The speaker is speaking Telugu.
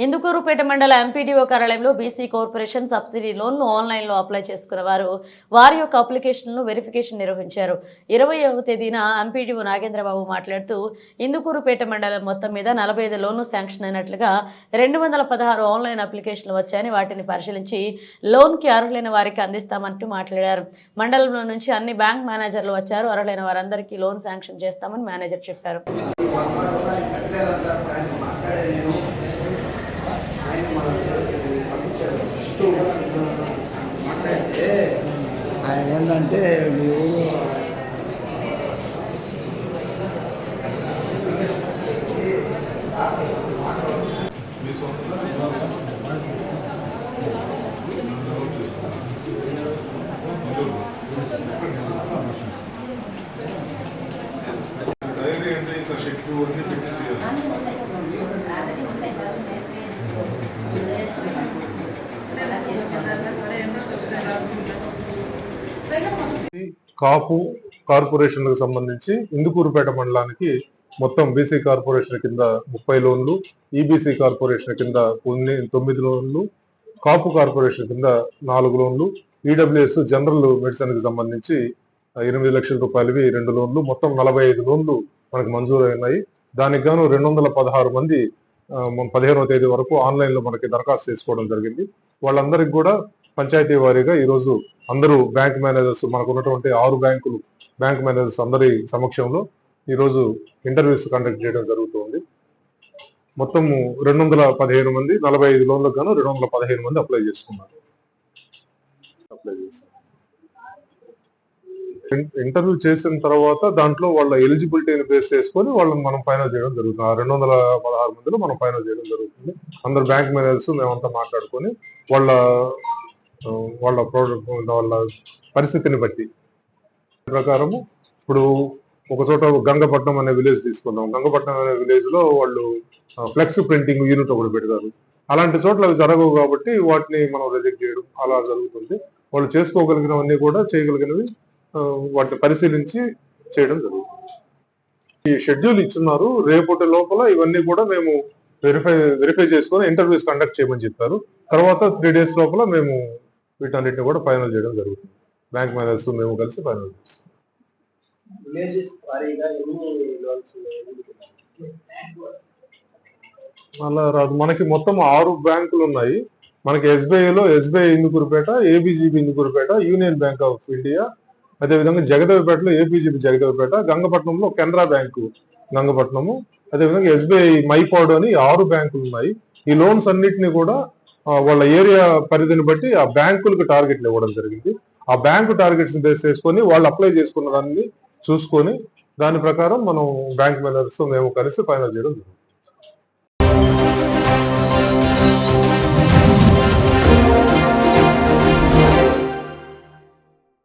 ఇందుకూరుపేట మండల ఎంపీడీఓ కార్యాలయంలో బీసీ కార్పొరేషన్ సబ్సిడీ లోన్లు ఆన్లైన్లో అప్లై చేసుకున్న వారి యొక్క అప్లికేషన్లను వెరిఫికేషన్ నిర్వహించారు. 20వ తేదీన ఎంపీడీఓ నాగేంద్రబాబు మాట్లాడుతూ ఇందుకూరుపేట మండలం మొత్తం మీద 45 లోన్లు శాంక్షన్ అయినట్లుగా 216 ఆన్లైన్ అప్లికేషన్లు వచ్చాయని వాటిని పరిశీలించి లోన్కి అర్హులైన వారికి అందిస్తామంటూ మాట్లాడారు. మండలంలో నుంచి అన్ని బ్యాంక్ మేనేజర్లు వచ్చారు. అర్హులైన వారందరికీ లోన్ శాంక్షన్ చేస్తామని మేనేజర్ చెప్పారు. మాట్లాడితే ఆయన ఏంటంటే కాపు కార్పొరేషన్ కు సంబంధించి ఇందుకూరుపేట మండలానికి మొత్తం బీసీ కార్పొరేషన్ కింద 30 లోన్లు, ఈబీసీ కార్పొరేషన్ కింద 9 లోన్లు, కాపు కార్పొరేషన్ కింద 4 లోన్లు, ఈడబ్ల్యూఎస్ జనరల్ మెడిసిన్ కి సంబంధించి 8 లక్షల రూపాయలవి 2 లోన్లు, మొత్తం 45 లోన్లు మనకు మంజూరు అయినాయి. దానికి గాను 216 మంది 15వ తేదీ వరకు ఆన్లైన్ లో మనకి దరఖాస్తు చేసుకోవడం జరిగింది. వాళ్ళందరికీ కూడా పంచాయతీ వారీగా ఈరోజు అందరూ బ్యాంక్ మేనేజర్స్, మనకు ఉన్నటువంటి 6 బ్యాంక్ మేనేజర్స్ అందరి సమక్షంలో ఈరోజు ఇంటర్వ్యూస్ కండక్ట్ చేయడం జరుగుతుంది. మొత్తం 215 మంది 45 లోన్లకు గాను 215 మంది అప్లై చేసుకున్నారు. ఇంటర్వ్యూ చేసిన తర్వాత దాంట్లో వాళ్ళ ఎలిజిబిలిటీని బేస్ చేసుకొని వాళ్ళని మనం ఫైనల్ చేయడం జరుగుతుంది. 216 మందిలో మనం ఫైనల్ చేయడం జరుగుతుంది. అందరు బ్యాంక్ మేనేజర్స్ మేమంతా మాట్లాడుకొని వాళ్ళ పరిస్థితిని బట్టి ప్రకారము ఇప్పుడు ఒక చోట గంగపట్నం అనే విలేజ్ తీసుకుందాం. గంగపట్నం అనే విలేజ్ లో వాళ్ళు ఫ్లెక్స్ ప్రింటింగ్ యూనిట్ ఒకటి పెడతారు. అలాంటి చోట్ల అవి జరగవు కాబట్టి వాటిని మనం రిజెక్ట్ చేయడం అలా జరుగుతుంది. వాళ్ళు చేసుకోగలిగినవన్నీ కూడా చేయగలిగినవి వాటిని పరిశీలించి చేయడం జరుగుతుంది. ఈ షెడ్యూల్ ఇచ్చున్నారు. రేపటి లోపల ఇవన్నీ కూడా మేము వెరిఫై చేసుకొని ఇంటర్వ్యూస్ కండక్ట్ చేయమని చెప్పారు. తర్వాత 3 days లోపల మేము వీటన్నిటిని కూడా ఫైనల్ చేయడం జరుగుతుంది. బ్యాంక్ మేనేజర్స్ మేము కలిసి ఫైనల్ చేస్తాం. అలా రాదు. మనకి మొత్తం 6 బ్యాంకులు ఉన్నాయి. మనకి SBI Indukurupeta, ABGB Indukurupeta, Union Bank of India, అదేవిధంగా జగదేవపేటలో ఏపీజీబీ జగదేవపేట, గంగపట్నంలో కెనరా బ్యాంకు గంగపట్నము, అదేవిధంగా ఎస్బీఐ మైపాడు అని 6 బ్యాంకులు ఉన్నాయి. ఈ లోన్స్ అన్నిటిని కూడా వాళ్ళ ఏరియా పరిధిని బట్టి ఆ బ్యాంకులకు టార్గెట్లు ఇవ్వడం జరిగింది. ఆ బ్యాంకు టార్గెట్స్ బేస్ చేసుకొని వాళ్ళు అప్లై చేసుకున్న దాన్ని చూసుకొని దాని ప్రకారం మనం బ్యాంక్ మేనేజర్స్ మేము కలిసి ఫైనల్ చేయడం జరుగుతుంది.